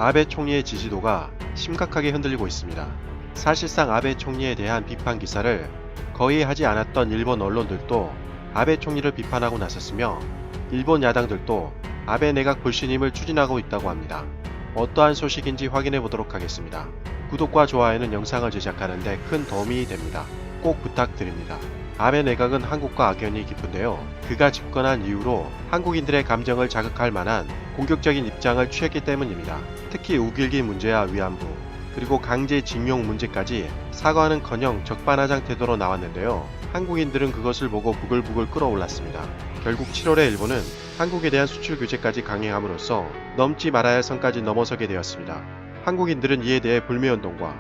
아베 총리의 지지도가 심각하게 흔들리고 있습니다. 사실상 아베 총리에 대한 비판 기사를 거의 하지 않았던 일본 언론들도 아베 총리를 비판하고 나섰으며 일본 야당들도 아베 내각 불신임을 추진하고 있다고 합니다. 어떠한 소식인지 확인해 보도록 하겠습니다. 구독과 좋아요는 영상을 제작하는 데 큰 도움이 됩니다. 꼭 부탁드립니다. 아베 내각은 한국과 악연이 깊은데요. 그가 집권한 이후로 한국인들의 감정을 자극할 만한 공격적인 입장을 취했기 때문입니다. 특히 우길기 문제와 위안부, 그리고 강제징용 문제까지 사과는커녕 적반하장 태도로 나왔는데요. 한국인들은 그것을 보고 부글부글 끓어올랐습니다. 결국 7월에 일본은 한국에 대한 수출 규제까지 강행함으로써 넘지 말아야 할 선까지 넘어서게 되었습니다. 한국인들은 이에 대해 불매운동과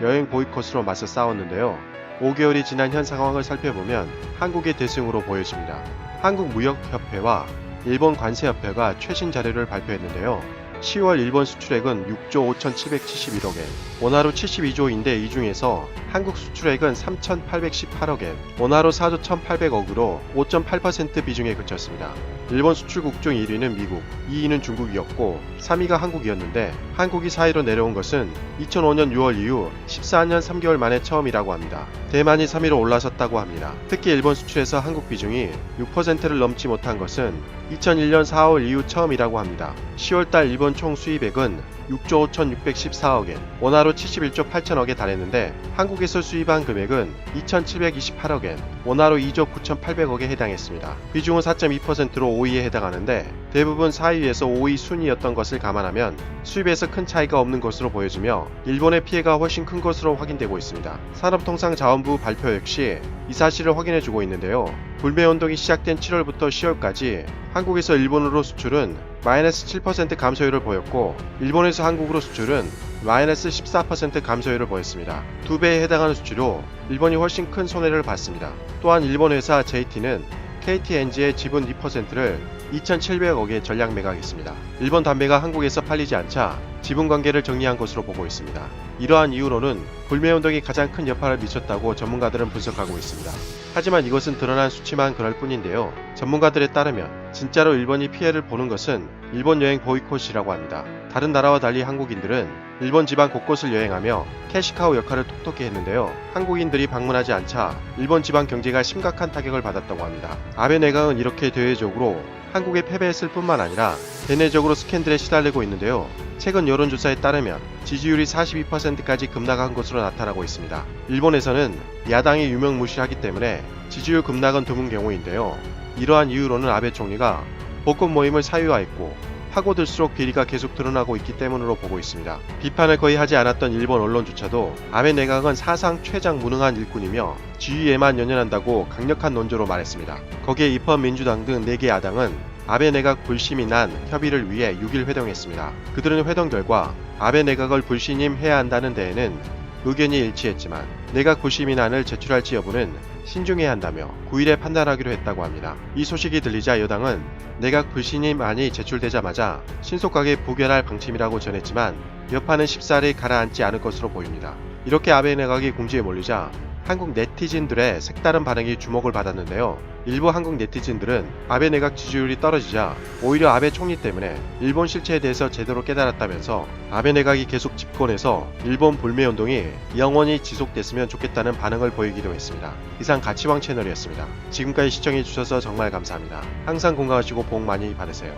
여행 보이콧으로 맞서 싸웠는데요. 5개월이 지난 현 상황을 살펴보면 한국의 대승으로 보여집니다. 한국무역협회와 일본 관세협회가 최신 자료를 발표했는데요. 10월 일본 수출액은 6조 5,771억 엔, 원화로 72조인데 이 중에서 한국 수출액은 3,818억 엔, 원화로 4조 1,800억으로 5.8% 비중에 그쳤습니다. 일본 수출국 중 1위는 미국, 2위는 중국이었고 3위가 한국이었는데 한국이 4위로 내려온 것은 2005년 6월 이후 14년 3개월 만에 처음이라고 합니다. 대만이 3위로 올라섰다고 합니다. 특히 일본 수출에서 한국 비중이 6%를 넘지 못한 것은 2001년 4월 이후 처음이라고 합니다. 10월달 일본 총 수입액은 6조 5,614억 엔, 원화로 71조 8천억에 달했는데 한국에서 수입한 금액은 2,728억 엔, 원화로 2조 9,800억에 해당했습니다. 비중은 4.2%로 5위에 해당하는데 대부분 4위에서 5위 순위였던 것을 감안하면 수입에서 큰 차이가 없는 것으로 보여지며 일본의 피해가 훨씬 큰 것으로 확인되고 있습니다. 산업통상자원부 발표 역시 이 사실을 확인해주고 있는데요. 불매운동이 시작된 7월부터 10월까지 한국에서 일본으로 수출은 마이너스 7% 감소율을 보였고 일본에서 한국으로 수출은 마이너스 14% 감소율을 보였습니다. 2배에 해당하는 수치로 일본이 훨씬 큰 손해를 봤습니다. 또한 일본 회사 JT는 KTNG의 지분 2%를 2,700억에 전량 매각했습니다. 일본 담배가 한국에서 팔리지 않자 지분 관계를 정리한 것으로 보고 있습니다. 이러한 이유로는 불매운동이 가장 큰 여파를 미쳤다고 전문가들은 분석하고 있습니다. 하지만 이것은 드러난 수치만 그럴 뿐인데요. 전문가들에 따르면 진짜로 일본이 피해를 보는 것은 일본 여행 보이콧이라고 합니다. 다른 나라와 달리 한국인들은 일본 지방 곳곳을 여행하며 캐시카우 역할을 톡톡히 했는데요. 한국인들이 방문하지 않자 일본 지방 경제가 심각한 타격을 받았다고 합니다. 아베 내각은 이렇게 대외적으로 한국에 패배했을 뿐만 아니라 대내적으로 스캔들에 시달리고 있는데요. 최근 여론조사에 따르면 지지율이 42%까지 급락한 것으로 나타나고 있습니다. 일본에서는 야당이 유명무실하기 때문에 지지율 급락은 드문 경우인데요. 이러한 이유로는 아베 총리가 복권 모임을 사유화했고 파고들수록 비리가 계속 드러나고 있기 때문으로 보고 있습니다. 비판을 거의 하지 않았던 일본 언론조차도 아베 내각은 사상 최장 무능한 일꾼이며 지위에만 연연한다고 강력한 논조로 말했습니다. 거기에 입헌민주당 등 4개 야당은 아베 내각 불신임안 협의를 위해 6일 회동했습니다. 그들은 회동 결과 아베 내각을 불신임해야 한다는 데에는 의견이 일치했지만 내각 불신임안을 제출할지 여부는 신중해야 한다며 9일에 판단하기로 했다고 합니다. 이 소식이 들리자 여당은 내각 불신임안이 제출되자마자 신속하게 부결할 방침이라고 전했지만 여파는 쉽사리 가라앉지 않을 것으로 보입니다. 이렇게 아베 내각이 궁지에 몰리자 한국 네티즌들의 색다른 반응이 주목을 받았는데요. 일부 한국 네티즌들은 아베 내각 지지율이 떨어지자 오히려 아베 총리 때문에 일본 실체에 대해서 제대로 깨달았다면서 아베 내각이 계속 집권해서 일본 불매운동이 영원히 지속됐으면 좋겠다는 반응을 보이기도 했습니다. 이상 가치왕 채널이었습니다. 지금까지 시청해주셔서 정말 감사합니다. 항상 건강하시고 복 많이 받으세요.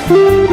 you.